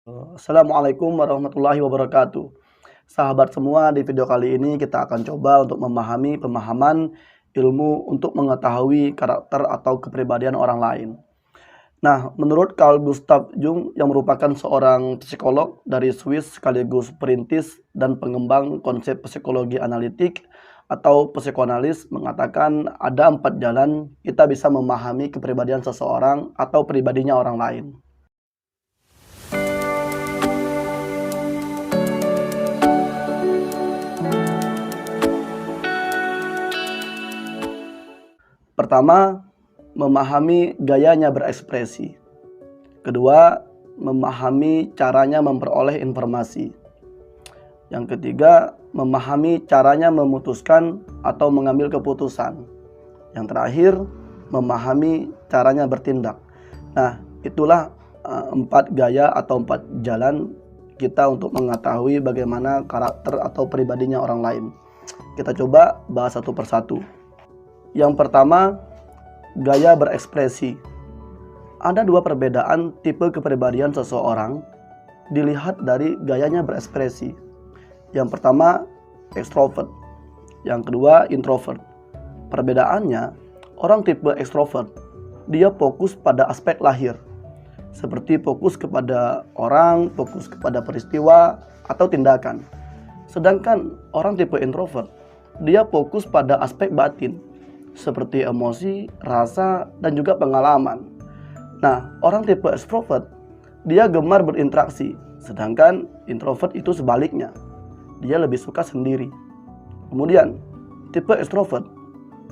Assalamualaikum warahmatullahi wabarakatuh. Sahabat semua, di video kali ini kita akan coba untuk memahami pemahaman ilmu untuk mengetahui karakter atau kepribadian orang lain. Nah, menurut Carl Gustav Jung yang merupakan seorang psikolog dari Swiss sekaligus perintis dan pengembang konsep psikologi analitik atau psikoanalis mengatakan ada 4 jalan kita bisa memahami kepribadian seseorang atau pribadinya orang lain. Pertama, memahami gayanya berekspresi. Kedua, memahami caranya memperoleh informasi. Yang ketiga, memahami caranya memutuskan atau mengambil keputusan. Yang terakhir, memahami caranya bertindak. Nah, itulah 4 gaya atau 4 jalan kita untuk mengetahui bagaimana karakter atau pribadinya orang lain. Kita coba bahas satu persatu. Yang pertama, gaya berekspresi. Ada 2 perbedaan tipe kepribadian seseorang dilihat dari gayanya berekspresi. Yang pertama, ekstrovert. Yang kedua, introvert. Perbedaannya, orang tipe ekstrovert, dia fokus pada aspek lahir. Seperti fokus kepada orang, fokus kepada peristiwa, atau tindakan. Sedangkan orang tipe introvert, dia fokus pada aspek batin, seperti emosi, rasa, dan juga pengalaman. Nah, orang tipe extrovert, dia gemar berinteraksi, sedangkan introvert itu sebaliknya. Dia lebih suka sendiri. Kemudian, tipe extrovert,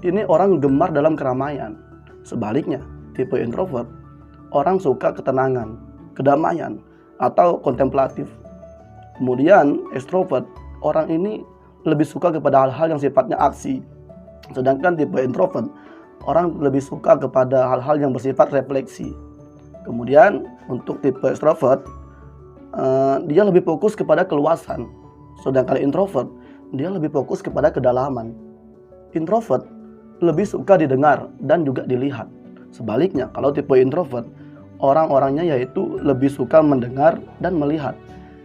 ini orang gemar dalam keramaian. Sebaliknya, tipe introvert, orang suka ketenangan, kedamaian, atau kontemplatif. Kemudian, extrovert, orang ini lebih suka kepada hal-hal yang sifatnya aksi. Sedangkan tipe introvert, orang lebih suka kepada hal-hal yang bersifat refleksi. Kemudian untuk tipe extrovert, dia lebih fokus kepada keluasan. Sedangkan introvert, dia lebih fokus kepada kedalaman. Introvert lebih suka didengar dan juga dilihat. Sebaliknya, kalau tipe introvert, orang-orangnya yaitu lebih suka mendengar dan melihat.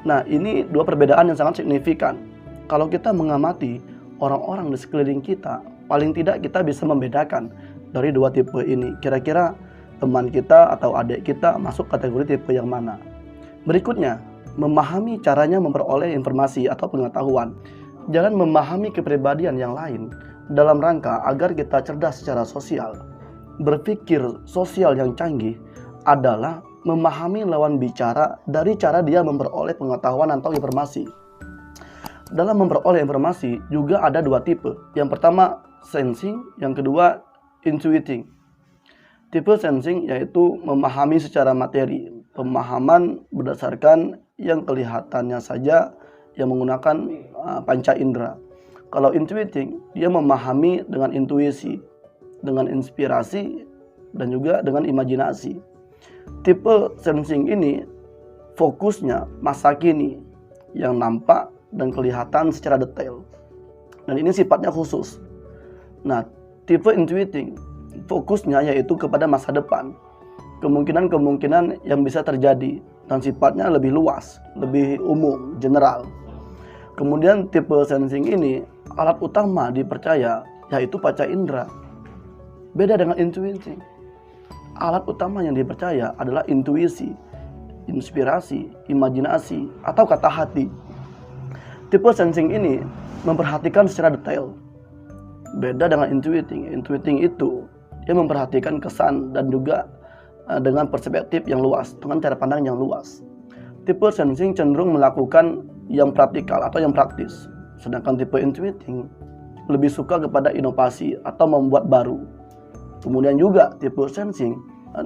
Nah, ini 2 perbedaan yang sangat signifikan. Kalau kita mengamati orang-orang di sekeliling kita, paling tidak kita bisa membedakan dari 2 tipe ini. Kira-kira teman kita atau adik kita masuk kategori tipe yang mana. Berikutnya, memahami caranya memperoleh informasi atau pengetahuan. Jangan memahami kepribadian yang lain dalam rangka agar kita cerdas secara sosial. Berpikir sosial yang canggih adalah memahami lawan bicara dari cara dia memperoleh pengetahuan atau informasi. Dalam memperoleh informasi juga ada 2 tipe. Yang pertama, sensing, yang kedua, intuiting. Tipe sensing yaitu memahami secara materi, pemahaman berdasarkan yang kelihatannya saja yang menggunakan panca indera. Kalau intuiting, dia memahami dengan intuisi, dengan inspirasi, dan juga dengan imajinasi. Tipe sensing ini fokusnya masa kini yang nampak dan kelihatan secara detail. Dan ini sifatnya khusus. Nah, tipe intuiting fokusnya yaitu kepada masa depan. Kemungkinan-kemungkinan yang bisa terjadi dan sifatnya lebih luas, lebih umum, general. Kemudian tipe sensing ini alat utama dipercaya yaitu panca indera. Beda dengan intuiting. Alat utama yang dipercaya adalah intuisi, inspirasi, imajinasi, atau kata hati. Tipe sensing ini memperhatikan secara detail. Beda dengan intuiting. Intuiting itu dia memperhatikan kesan dan juga dengan perspektif yang luas, dengan cara pandang yang luas. Tipe sensing cenderung melakukan yang praktikal atau yang praktis. Sedangkan tipe intuiting lebih suka kepada inovasi atau membuat baru. Kemudian juga tipe sensing,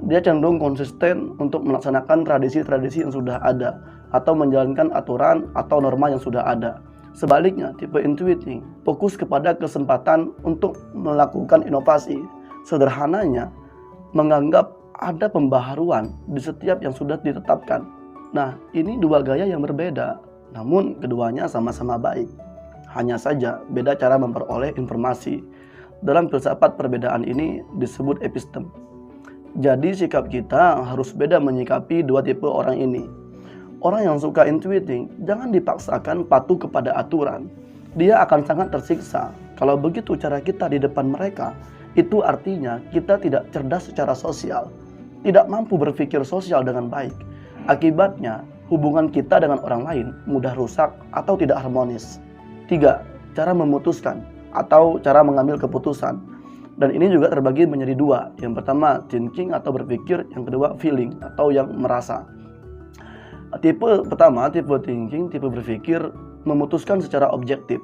dia cenderung konsisten untuk melaksanakan tradisi-tradisi yang sudah ada atau menjalankan aturan atau norma yang sudah ada. Sebaliknya, tipe intuiting fokus kepada kesempatan untuk melakukan inovasi. Sederhananya, menganggap ada pembaharuan di setiap yang sudah ditetapkan. Nah, ini 2 gaya yang berbeda, namun keduanya sama-sama baik. Hanya saja beda cara memperoleh informasi. Dalam filsafat perbedaan ini disebut epistem. Jadi sikap kita harus beda menyikapi 2 tipe orang ini. Orang yang suka intuiting, jangan dipaksakan patuh kepada aturan. Dia akan sangat tersiksa. Kalau begitu cara kita di depan mereka, itu artinya kita tidak cerdas secara sosial, tidak mampu berpikir sosial dengan baik. Akibatnya, hubungan kita dengan orang lain mudah rusak atau tidak harmonis. 3. Cara memutuskan atau cara mengambil keputusan. Dan ini juga terbagi menjadi dua. Yang pertama, thinking atau berpikir. Yang kedua, feeling atau yang merasa. Tipe pertama, tipe thinking, tipe berpikir, memutuskan secara objektif,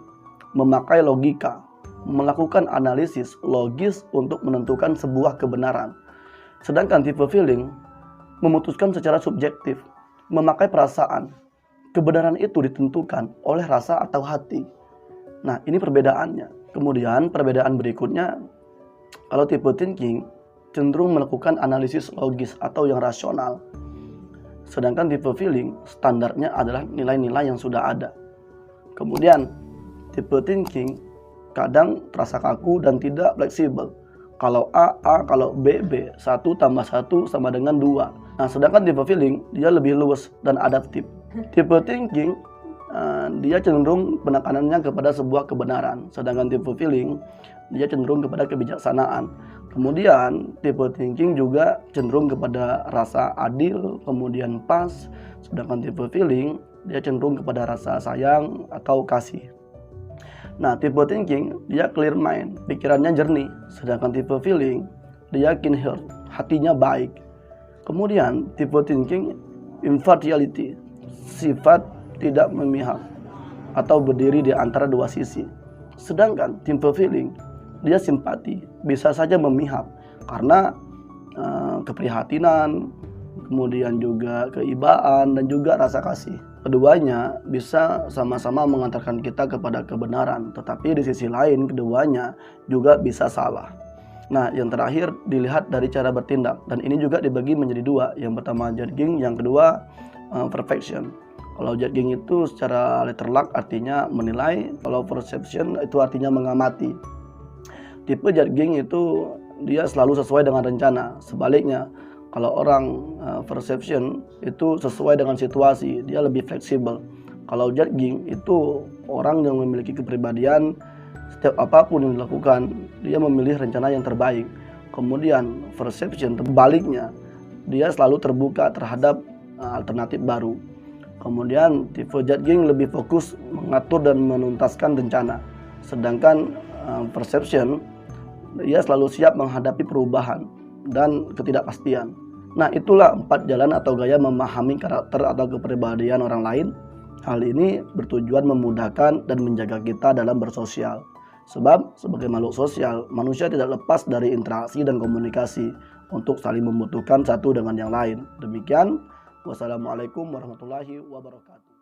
memakai logika, melakukan analisis logis untuk menentukan sebuah kebenaran. Sedangkan tipe feeling, memutuskan secara subjektif, memakai perasaan. Kebenaran itu ditentukan oleh rasa atau hati. Nah, ini perbedaannya. Kemudian perbedaan berikutnya, kalau tipe thinking cenderung melakukan analisis logis atau yang rasional. Sedangkan tipe feeling standarnya adalah nilai-nilai yang sudah ada. Kemudian tipe thinking kadang terasa kaku dan tidak fleksibel. Kalau A, kalau B, B. 1 tambah 1 sama dengan 2. Nah, sedangkan tipe feeling dia lebih luas dan adaptif. Tipe thinking dia cenderung penekanannya kepada sebuah kebenaran. Sedangkan tipe feeling dia cenderung kepada kebijaksanaan. Kemudian tipe thinking juga cenderung kepada rasa adil, kemudian pas. Sedangkan tipe feeling dia cenderung kepada rasa sayang atau kasih. Nah, tipe thinking dia clear mind, pikirannya jernih. Sedangkan tipe feeling dia keen heart, hatinya baik. Kemudian tipe thinking impartiality, sifat tidak memihak atau berdiri di antara dua sisi. Sedangkan tipe feeling dia simpati, bisa saja memihak karena keprihatinan, kemudian juga keibaan dan juga rasa kasih. Keduanya bisa sama-sama mengantarkan kita kepada kebenaran, tetapi di sisi lain keduanya juga bisa salah. Nah, yang terakhir dilihat dari cara bertindak, dan ini juga dibagi menjadi dua. Yang pertama judging, yang kedua perfection. Kalau judging itu secara letter luck artinya menilai, kalau perception itu artinya mengamati. Tipe judging itu dia selalu sesuai dengan rencana. Sebaliknya, kalau orang perception itu sesuai dengan situasi, dia lebih fleksibel. Kalau judging itu orang yang memiliki kepribadian, setiap apapun yang dilakukan, dia memilih rencana yang terbaik. Kemudian perception terbaliknya, dia selalu terbuka terhadap alternatif baru. Kemudian tipe judging lebih fokus mengatur dan menuntaskan rencana. Sedangkan perception dia selalu siap menghadapi perubahan dan ketidakpastian. Nah, itulah 4 jalan atau gaya memahami karakter atau kepribadian orang lain. Hal ini bertujuan memudahkan dan menjaga kita dalam bersosial. Sebab sebagai makhluk sosial, manusia tidak lepas dari interaksi dan komunikasi untuk saling membutuhkan satu dengan yang lain. Demikian, wassalamualaikum warahmatullahi wabarakatuh.